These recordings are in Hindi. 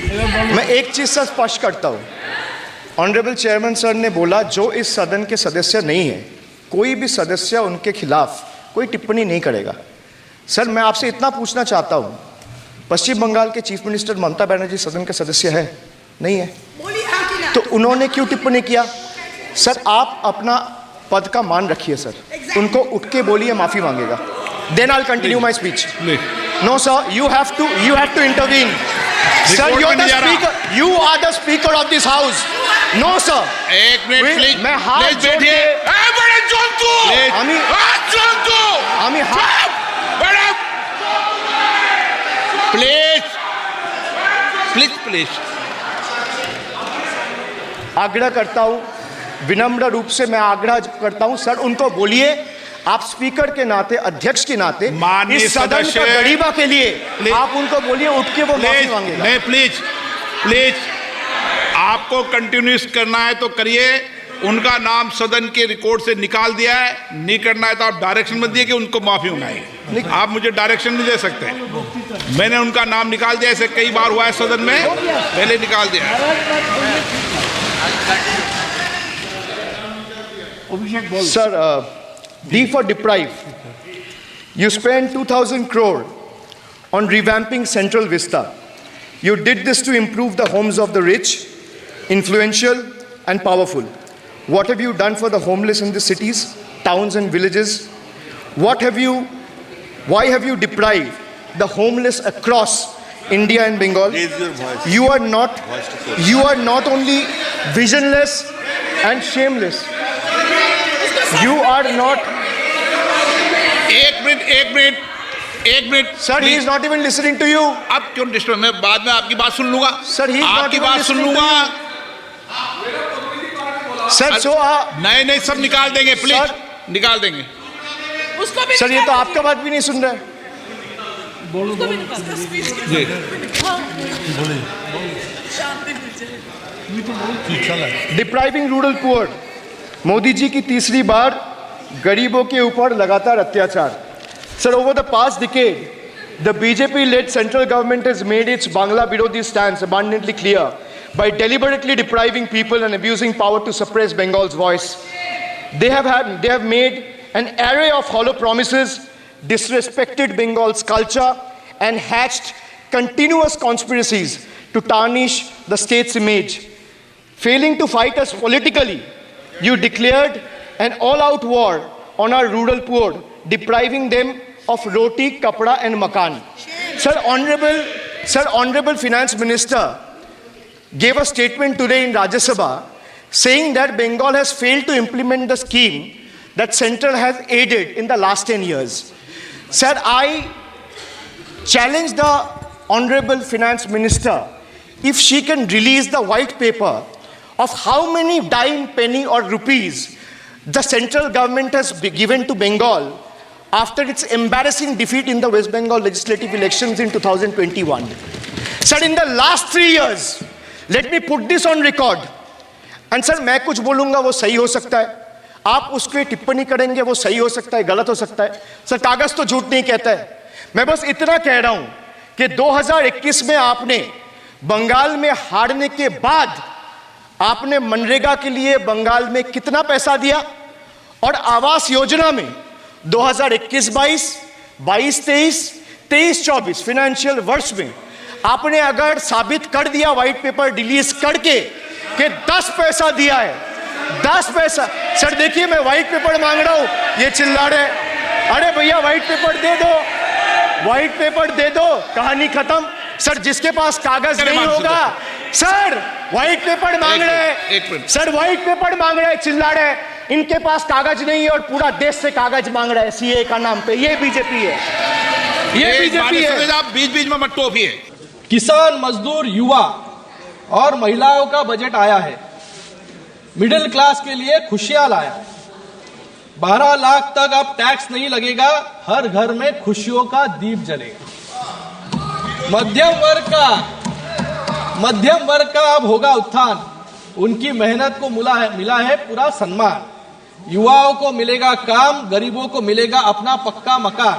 मैं एक चीज से स्पष्ट करता हूं, ऑनरेबल चेयरमैन सर ने बोला जो इस सदन के सदस्य नहीं है, कोई भी सदस्य उनके खिलाफ कोई टिप्पणी नहीं करेगा। सर मैं आपसे इतना पूछना चाहता हूं, पश्चिम बंगाल के चीफ मिनिस्टर ममता बनर्जी सदन के सदस्य है? नहीं है, तो उन्होंने क्यों टिप्पणी किया? सर आप अपना पद का मान रखिए सर, उनको उठ के बोलिए माफी मांगेगा, then I will continue my speech. No sir, you have to intervene. Sir, you are the speaker. You are the speaker of this house. No sir. एक मिनट प्लीज, मैं हाथ जोड़ के बड़े जंतु, हाथ जंतु, আমি হাত बड़े प्लीज प्लीज प्लीज आग्रह करता हूं, विनम्र रूप से मैं आग्रह करता हूं सर, उनको बोलिए आप स्पीकर के नाते, अध्यक्ष के नाते, इस सदन का गरिमा के लिए आप उनको बोलिए उठ के वो माफी मांगेगा। नहीं प्लीज प्लीज, आपको कंटिन्यूस करना है तो करिए, उनका नाम सदन के रिकॉर्ड से निकाल दिया है, नहीं करना है तो आप डायरेक्शन मत दिए कि उनको माफी मंगाई। आप मुझे डायरेक्शन नहीं दे सकते, मैंने उनका नाम निकाल दिया, ऐसे कई बार हुआ है सदन में, पहले निकाल दिया। Sir D for deprive. You spent 2,000 crore on revamping Central Vista. You did this to improve the homes of the rich, influential and powerful. What have you done for the homeless in the cities, towns and villages? Why have you deprived the homeless across India and Bengal? You are not only visionless and shameless. You are not. एक minute sir, he is not even listening to you. अब क्यों डिस्टर्ब? मैं बाद में आपकी बात सुन लूंगा सर, he is not आपकी even बात सुन listening to लूंगा सर। सो नहीं सब निकाल देंगे, प्लीज निकाल देंगे। सर ये तो आपका बात भी नहीं सुन रहा है। Depriving rural poor, Modi ji की तीसरी बार गरीबों के ऊपर लगातार अत्याचार। Sir, over the past decade the BJP-led central government has made its Bangla Birodhi stance abundantly clear by deliberately depriving people and abusing power to suppress Bengal's voice. They have made an array of hollow promises, disrespected Bengal's culture and hatched continuous conspiracies to tarnish the state's image. Failing to fight us politically, you declared an all-out war on our rural poor, depriving them of roti, kapda and makan. Sir, Honorable Finance Minister gave a statement today in Rajya Sabha saying that Bengal has failed to implement the scheme that Central has aided in the last 10 years. Sir, I challenge the Honorable Finance Minister if she can release the white paper of how many dime, penny or rupees the central government has given to Bengal after its embarrassing defeat in the West Bengal legislative elections in 2021. Sir, in the last 3 years, let me put this on record. And sir, मैं कुछ बोलूँगा वो सही हो सकता है, आप उसके टिप्पणी करेंगे वो सही हो सकता है, गलत हो सकता है। सर, कागज तो झूठ नहीं कहता है। मैं बस इतना कह रहा हूँ कि 2021 में आपने बंगाल में हारने के बाद आपने मनरेगा के लिए बंगाल में कितना पैसा दिया, और आवास योजना में 2021-22, 22-23, 23-24 फाइनेंशियल वर्ष में आपने अगर साबित कर दिया व्हाइट पेपर रिलीज करके कि 10 पैसा दिया है, 10 पैसा। सर देखिए, मैं व्हाइट पेपर मांग रहा हूं, ये चिल्ला रहे, अरे भैया व्हाइट पेपर दे दो, व्हाइट पेपर दे दो, कहानी खत्म। सर, जिसके पास कागज नहीं होगा, सर व्हाइट पेपर मांग रहे हैं, सर व्हाइट पेपर मांग रहे हैं, चिल्ला रहे हैं, इनके पास कागज नहीं है और पूरा देश से कागज मांग रहा है सीए का नाम पे। ये बीजेपी है, ये बीजेपी है। आप बीच में मत टोकिए। किसान, मजदूर, युवा और महिलाओं का बजट आया है, मिडिल क्लास के लिए खुशियां लाया। 12 लाख तक अब टैक्स नहीं लगेगा, हर घर में खुशियों का दीप जलेगा। मध्यम वर्ग का अब होगा उत्थान, उनकी मेहनत को मिला है पूरा सम्मान। युवाओं को मिलेगा काम, गरीबों को मिलेगा अपना पक्का मकान।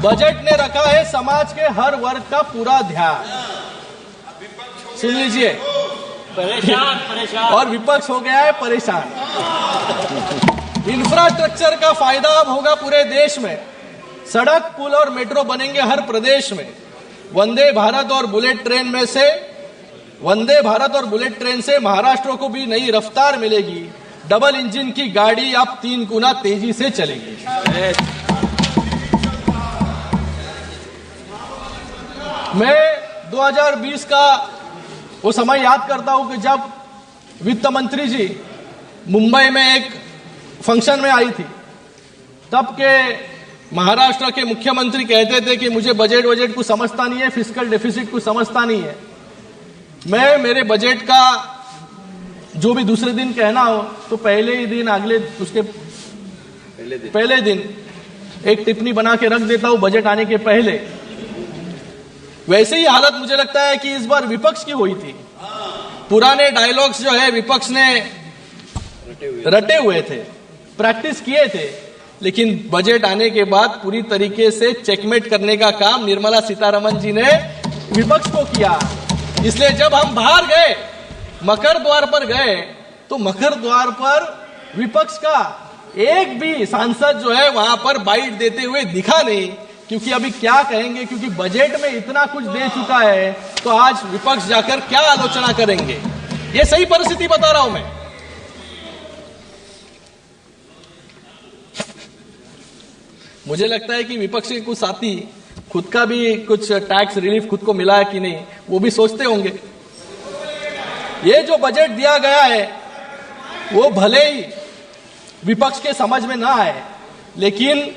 बजट ने रखा है समाज के हर वर्ग का पूरा ध्यान। सुन लीजिए, परेशान और विपक्ष हो गया है परेशान। इंफ्रास्ट्रक्चर का फायदा अब होगा पूरे देश में। सड़क, पुल और मेट्रो बनेंगे हर प्रदेश में। वंदे भारत और बुलेट ट्रेन से महाराष्ट्र को भी नई रफ्तार मिलेगी। डबल इंजन की गाड़ी अब 3 गुना तेजी से चलेगी। मैं 2020 का वो समय याद करता हूं कि जब वित्त मंत्री जी मुंबई में एक फंक्शन में आई थी, तब के महाराष्ट्र के मुख्यमंत्री कहते थे कि मुझे बजट कुछ समझता नहीं है, फिस्कल डेफिसिट कुछ समझता नहीं है। मैं मेरे बजट का जो भी दूसरे दिन कहना हो तो पहले ही दिन, पहले दिन एक टिप्पणी बना के रख देता हूं बजट आने के पहले। वैसे ही हालत मुझे लगता है कि इस बार विपक्ष की हुई थी। पुराने डायलॉग्स जो है विपक्ष ने रटे हुए थे, प्रैक्टिस किए थे, लेकिन बजट आने के बाद पूरी तरीके से चेकमेट करने का काम निर्मला सीतारमण जी ने विपक्ष को किया। इसलिए जब हम बाहर गए, मकर द्वार पर गए, तो मकर द्वार पर विपक्ष का एक भी सांसद जो है वहां पर बाइट देते हुए दिखा नहीं, क्योंकि अभी क्या कहेंगे, क्योंकि बजट में इतना कुछ दे चुका है, तो आज विपक्ष जाकर क्या आलोचना करेंगे। ये सही परिस्थिति बता रहा हूं मैं। मुझे लगता है कि विपक्ष के कुछ साथी खुद का भी कुछ टैक्स रिलीफ खुद को मिला है कि नहीं, वो भी सोचते होंगे। ये जो बजट दिया गया है वो भले ही विपक्ष के समझ में ना आए, लेकिन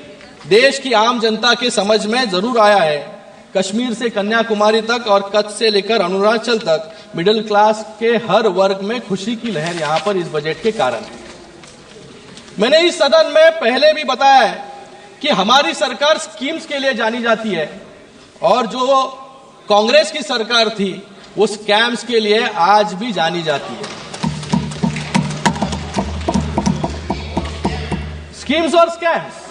देश की आम जनता के समझ में जरूर आया है। कश्मीर से कन्याकुमारी तक और कच्छ से लेकर अरुणाचल तक मिडिल क्लास के हर वर्ग में खुशी की लहर यहां पर इस बजट के कारण है। मैंने इस सदन में पहले भी बताया है कि हमारी सरकार स्कीम्स के लिए जानी जाती है, और जो कांग्रेस की सरकार थी वो स्कैम्स के लिए आज भी जानी जाती है। स्कीम्स और स्कैम्स।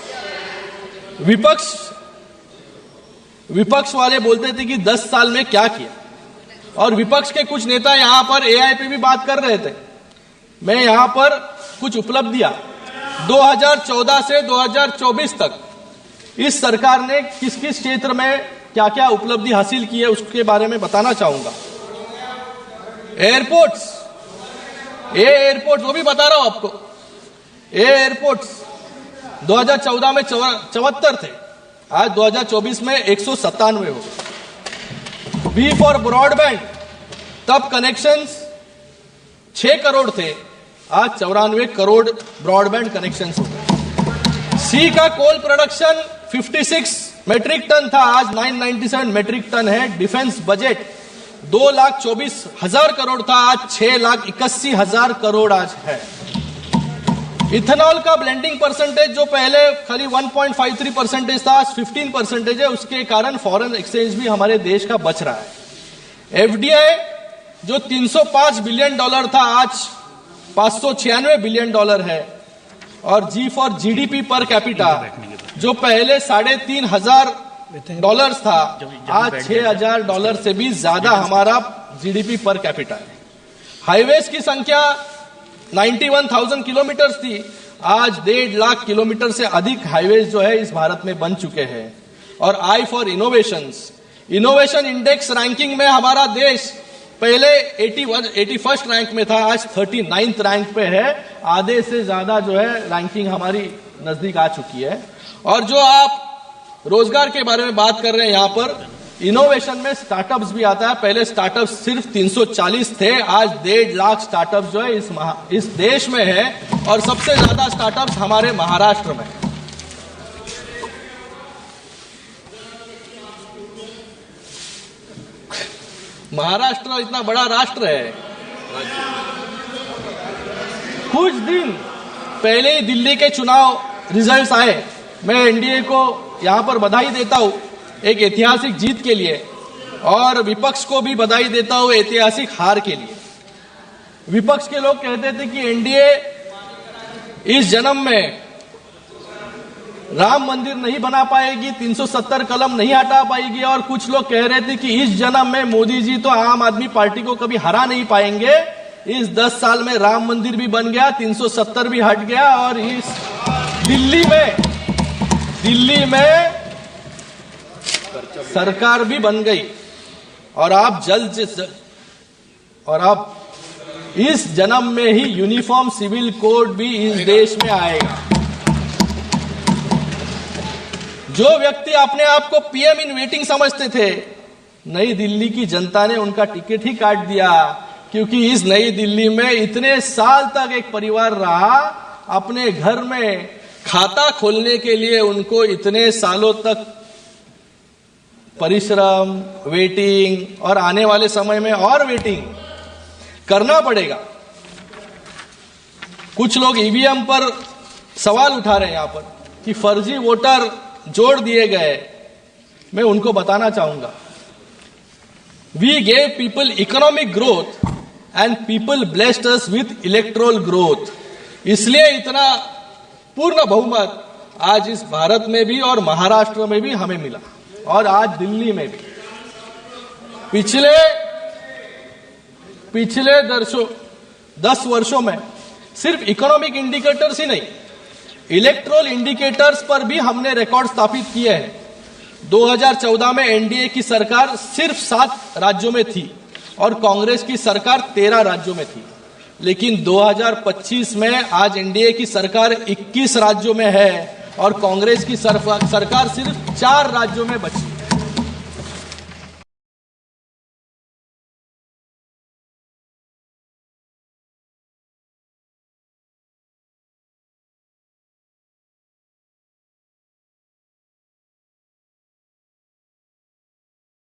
विपक्ष वाले बोलते थे कि 10 साल में क्या किया, और विपक्ष के कुछ नेता यहां पर एआई पे भी बात कर रहे थे। मैं यहां पर कुछ उपलब्धियां 2014 से 2024 तक इस सरकार ने किस किस क्षेत्र में क्या क्या उपलब्धि हासिल की है उसके बारे में बताना चाहूंगा। एयरपोर्ट्स वो भी बता रहा हूं आपको। एयरपोर्ट्स 2014 में 74 थे, आज 2024 में 197 हो गए। बी फॉर ब्रॉडबैंड, तब कनेक्शंस 6 करोड़ थे, आज 94 करोड़ ब्रॉडबैंड कनेक्शंस हो गए। सी का कोल प्रोडक्शन 56 मेट्रिक टन था, आज 997 मेट्रिक टन है। डिफेंस बजट 2,24,000 करोड़ था, आज 6,81,000 करोड़ आज है। इथेनॉल का ब्लेंडिंग परसेंटेज जो पहले खाली 1.53% था, आज 15% है। उसके कारण फॉरेन एक्सचेंज भी हमारे देश का बच रहा है। एफडीआई जो $305 बिलियन था, आज $596 बिलियन है। और जी फॉर जीडीपी पर कैपिटा जो पहले $3,500 था, आज $6,000 से भी ज्यादा हमारा जीडीपी पर कैपिटा है। हाईवेज की संख्या 91,000 किलोमीटर थी, आज 1.5 लाख किलोमीटर से अधिक हाईवेज जो है इस भारत में बन चुके हैं। और I for innovation index ranking में हमारा देश पहले 81st रैंक में था, आज 39th रैंक पे है। आधे से ज्यादा जो है रैंकिंग हमारी नजदीक आ चुकी है। और जो आप रोजगार के बारे में बात कर रहे हैं, यहां पर इनोवेशन में स्टार्टअप्स भी आता है। पहले स्टार्टअप्स सिर्फ 340 थे, आज 1.5 लाख स्टार्टअप्स जो है इस देश में है, और सबसे ज्यादा स्टार्टअप्स हमारे महाराष्ट्र में। महाराष्ट्र इतना बड़ा राष्ट्र है। कुछ दिन पहले ही दिल्ली के चुनाव रिजल्ट्स आए। मैं एनडीए को यहां पर बधाई देता हूं एक ऐतिहासिक जीत के लिए, और विपक्ष को भी बधाई देता हूं ऐतिहासिक हार के लिए। विपक्ष के लोग कहते थे कि एनडीए इस जन्म में राम मंदिर नहीं बना पाएगी, 370 कलम नहीं हटा पाएगी, और कुछ लोग कह रहे थे कि इस जन्म में मोदी जी तो आम आदमी पार्टी को कभी हरा नहीं पाएंगे। इस 10 साल में राम मंदिर भी बन गया, 370 भी हट गया, और इस दिल्ली में सरकार भी बन गई, और आप इस जन्म में ही यूनिफॉर्म सिविल कोड भी इस देश में आएगा। जो व्यक्ति अपने आप को पीएम इन वेटिंग समझते थे, नई दिल्ली की जनता ने उनका टिकट ही काट दिया, क्योंकि इस नई दिल्ली में इतने साल तक एक परिवार रहा। अपने घर में खाता खोलने के लिए उनको इतने सालों तक परिश्रम, वेटिंग, और आने वाले समय में और वेटिंग करना पड़ेगा। कुछ लोग ईवीएम पर सवाल उठा रहे हैं यहां पर कि फर्जी वोटर जोड़ दिए गए। मैं उनको बताना चाहूंगा, we gave people economic growth and people blessed us with electoral growth. इसलिए इतना पूर्ण बहुमत आज इस भारत में भी और महाराष्ट्र में भी हमें मिला, और आज दिल्ली में भी। पिछले 10 वर्षों में सिर्फ इकोनॉमिक इंडिकेटर्स ही नहीं, इलेक्ट्रोल इंडिकेटर्स पर भी हमने रिकॉर्ड स्थापित किए हैं। 2014 में एनडीए की सरकार सिर्फ 7 राज्यों में थी और कांग्रेस की सरकार 13 राज्यों में थी, लेकिन 2025 में आज एनडीए की सरकार 21 राज्यों में है और कांग्रेस की सरकार सिर्फ 4 राज्यों में बची।